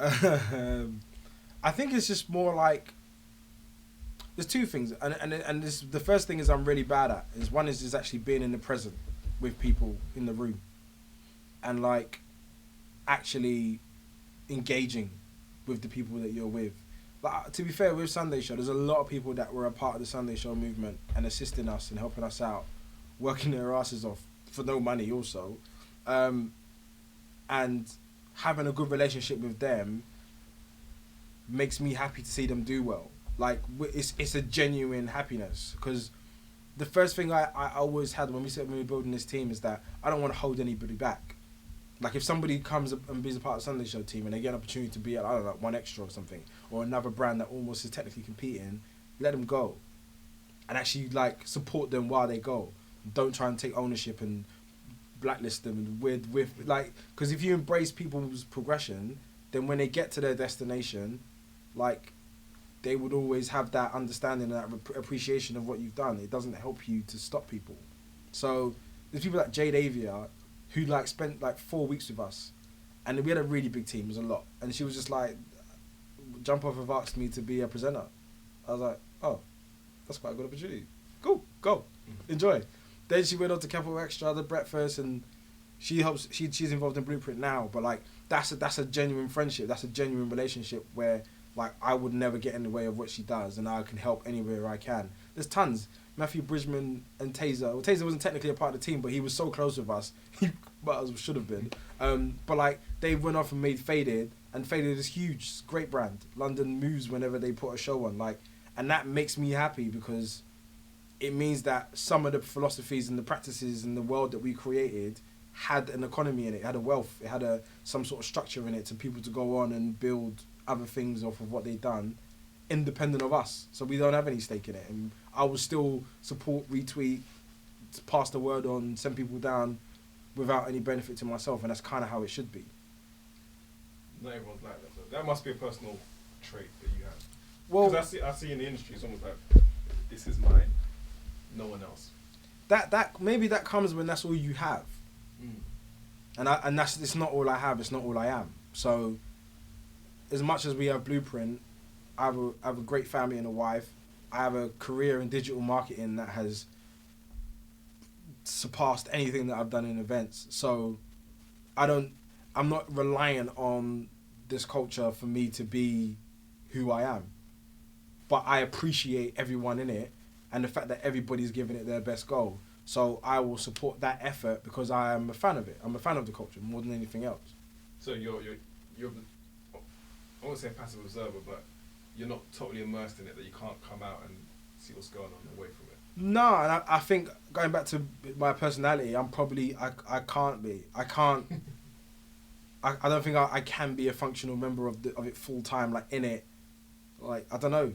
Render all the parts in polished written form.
I think it's just more like there's two things, and this the first thing is I'm really bad at is one is actually being in the present with people in the room, and like actually engaging with the people that you're with. Like, to be fair, with Sunday Show, there's a lot of people that were a part of the Sunday Show movement and assisting us and helping us out, working their asses off for no money also, and having a good relationship with them makes me happy to see them do well. Like it's a genuine happiness because the first thing I always had when we were building this team is that I don't want to hold anybody back. Like if somebody comes up and be a part of the Sunday Show team and they get an opportunity to be at, I don't know, One Extra or something, or another brand that almost is technically competing, let them go, and actually like support them while they go. Don't try and take ownership and blacklist them and with like, because if you embrace people's progression, then when they get to their destination, like they would always have that understanding and that appreciation of what you've done. It doesn't help you to stop people. So there's people like Jade Avia who like spent like 4 weeks with us, and we had a really big team. It was a lot, and she was just like, "Jump off have asked me to be a presenter." I was like, "Oh, that's quite a good opportunity. Cool, go, enjoy." Then she went on to Capital Extra, the breakfast, and she helps. She's involved in Blueprint now, but like that's a genuine friendship. That's a genuine relationship where like I would never get in the way of what she does, and I can help anywhere I can. There's tons. Matthew Bridgman and Taser. Well, Taser wasn't technically a part of the team, but he was so close with us. He should have been. But like they went off and made Faded, and Faded is huge. It's a great brand. London moves whenever they put a show on. Like, and that makes me happy because it means that some of the philosophies and the practices in the world that we created had an economy in it. It had a wealth. It had some sort of structure in it to people to go on and build other things off of what they've done, independent of us. So we don't have any stake in it. And I will still support, retweet, pass the word on, send people down without any benefit to myself. And that's kind of how it should be. Not everyone's like that. So that must be a personal trait that you have. Well, because I see in the industry, it's almost like, this is mine, no one else. That maybe that comes when that's all you have. And it's not all I have. It's not all I am. So as much as we have Blueprint, I have a great family and a wife. I have a career in digital marketing that has surpassed anything that I've done in events. So I'm not reliant on this culture for me to be who I am. But I appreciate everyone in it and the fact that everybody's giving it their best go. So I will support that effort because I am a fan of it. I'm a fan of the culture more than anything else. So you're I won't say a passive observer, but you're not totally immersed in it, that you can't come out and see what's going on away from it. No, and I think going back to my personality, I can't be. I can't. I don't think I can be a functional member of it full time, like in it. Like I don't know,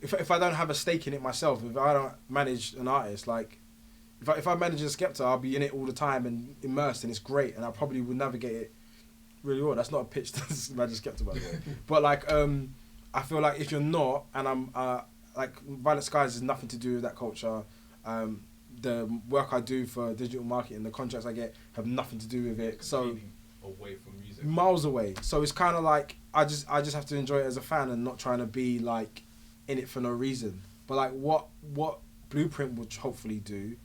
if I don't have a stake in it myself, if I don't manage an artist, like if I manage a Skepta, I'll be in it all the time and immersed, and it's great, and I probably would navigate it really well. That's not a pitch to Magic Skepta, by the way. But like, I feel like if you're not, and I'm like Violet Skies has nothing to do with that culture. The work I do for digital marketing, the contracts I get have nothing to do with it. So away from music, miles away. So it's kind of like I just have to enjoy it as a fan and not trying to be like in it for no reason. But like what Blueprint would hopefully do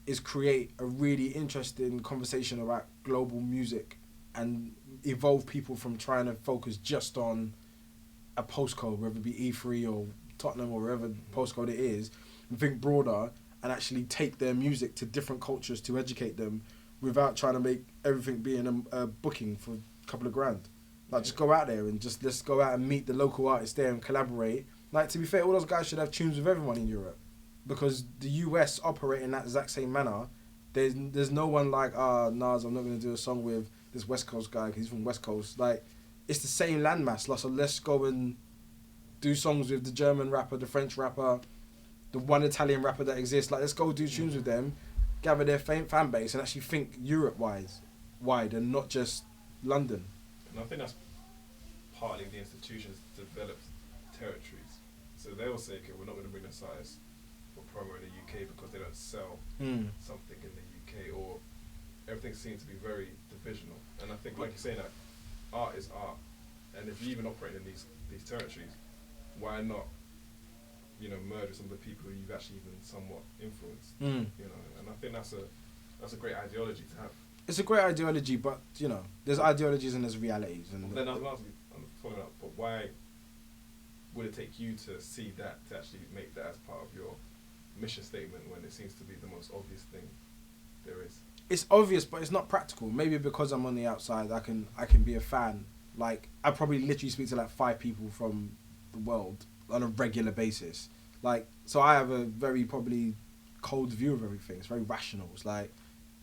is create a really interesting conversation about global music and evolve people from trying to focus just on a postcode, whether it be E3 or Tottenham or wherever postcode it is, and think broader and actually take their music to different cultures to educate them without trying to make everything being a booking for a couple of grand. Like, just go out there and let's go out and meet the local artists there and collaborate. Like, to be fair, all those guys should have tunes with everyone in Europe because the US operate in that exact same manner. There's no one like, Nas, I'm not going to do a song with this West Coast guy because he's from West Coast. Like, it's the same landmass. So let's go and do songs with the German rapper, the French rapper, the one Italian rapper that exists. Like, let's go do tunes with them, gather their fan base, and actually think Europe-wide and not just London. And I think that's partly the institutions developed territories. So they will say, okay, we're not going to bring this artist for promo in the UK because they don't sell something in the UK, or everything seems to be very divisional. And I think, like you're saying, that art is art, And if you even operate in these territories, why not, you know, merge with some of the people who you've actually even somewhat influenced? You know, and I think that's a great ideology to have. It's a great ideology, but you know, there's ideologies and there's realities. And then I was following up, but why would it take you to see that, to actually make that as part of your mission statement, when it seems to be the most obvious thing there is? It's obvious, but it's not practical. Maybe because I'm on the outside, I can be a fan. Like, I probably literally speak to like 5 people from the world on a regular basis. Like, so I have a very probably cold view of everything. It's very rational. It's like,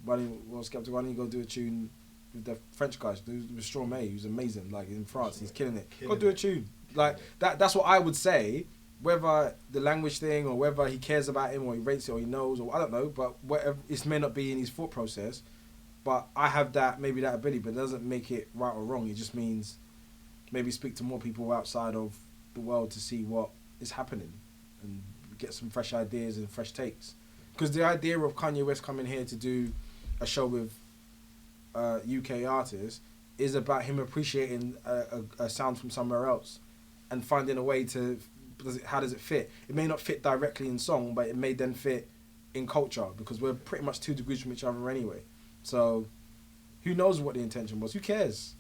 why don't you go do a tune with the French guys? With Stromae, who's amazing. Like, in France, he's killing it. Go do a tune. Like, that's what I would say. Whether the language thing, or whether he cares about him, or he rates it, or he knows, or I don't know, but whatever, it may not be in his thought process, but I have that ability, but it doesn't make it right or wrong. It just means maybe speak to more people outside of the world to see what is happening and get some fresh ideas and fresh takes. Because the idea of Kanye West coming here to do a show with UK artists is about him appreciating a sound from somewhere else and finding a way to... how does it fit? It may not fit directly in song, but it may then fit in culture, because we're pretty much 2 degrees from each other anyway. So who knows what the intention was? Who cares?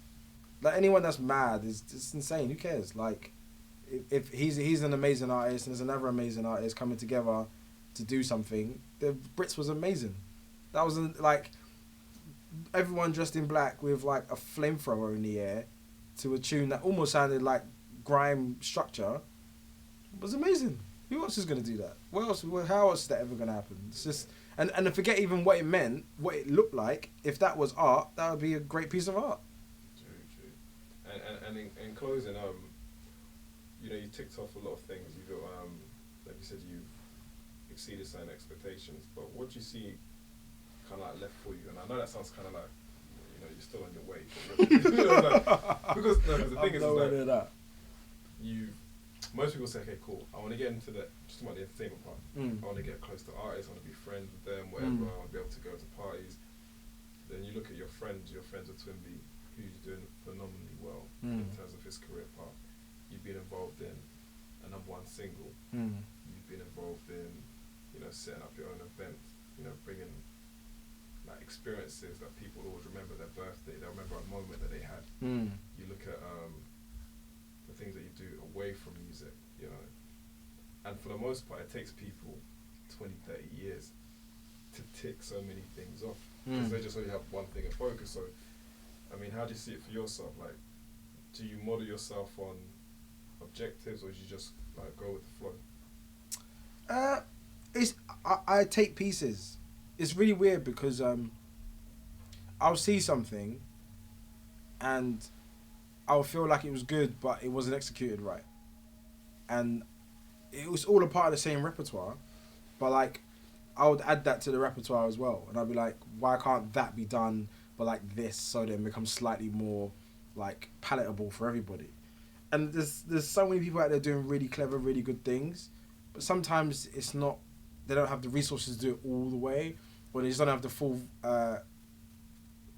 Like, anyone that's mad is just insane. Who cares? Like, if he's an amazing artist and there's another amazing artist coming together to do something, the Brits was amazing. That was like everyone dressed in black with like a flamethrower in the air to a tune that almost sounded like grime structure. Was amazing. Who else is going to do that? What else? How else is that ever going to happen? It's just, and forget even what it meant, what it looked like. If that was art, that would be a great piece of art. True. And in closing, you know, you ticked off a lot of things. You got, like you said, you exceeded certain expectations. But what do you see, kind of like left for you? And I know that sounds kind of like, you know, you're still on your way. But you know, because the thing is like, most people say, okay, cool, I want to get into just about the entertainment part. I want to get close to artists, I want to be friends with them, whatever, I want to be able to go to parties. Then you look at your friends with Twinbee, who's doing phenomenally well in terms of his career path. You've been involved in a #1 single. You've been involved in, you know, setting up your own event, you know, bringing like experiences that people always remember their birthday, they'll remember a moment that they had. You look at the things that you do away from music, you know, and for the most part it takes people 20-30 years to tick so many things off, because they just only have one thing to focus. So I mean, how do you see it for yourself? Like, do you model yourself on objectives, or do you just like go with the flow? I take pieces. It's really weird because I'll see something and I'll feel like it was good, but it wasn't executed right. And it was all a part of the same repertoire, but like, I would add that to the repertoire as well. And I'd be like, why can't that be done, but like this, so then it becomes slightly more like palatable for everybody. And there's so many people out there doing really clever, really good things, but sometimes it's not, they don't have the resources to do it all the way, or they just don't have the full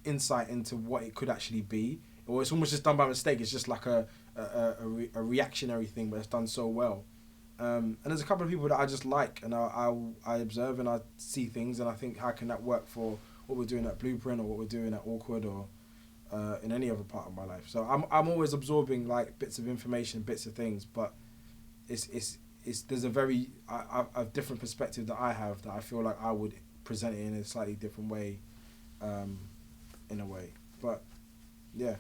insight into what it could actually be. Or it's almost just done by mistake. It's just like a reactionary thing, but it's done so well. And there's a couple of people that I just like, and I observe and I see things, and I think, how can that work for what we're doing at Blueprint, or what we're doing at Awkward, or in any other part of my life. So I'm always absorbing like bits of information, bits of things, but it's there's a very a different perspective that I have, that I feel like I would present it in a slightly different way, in a way. But yeah.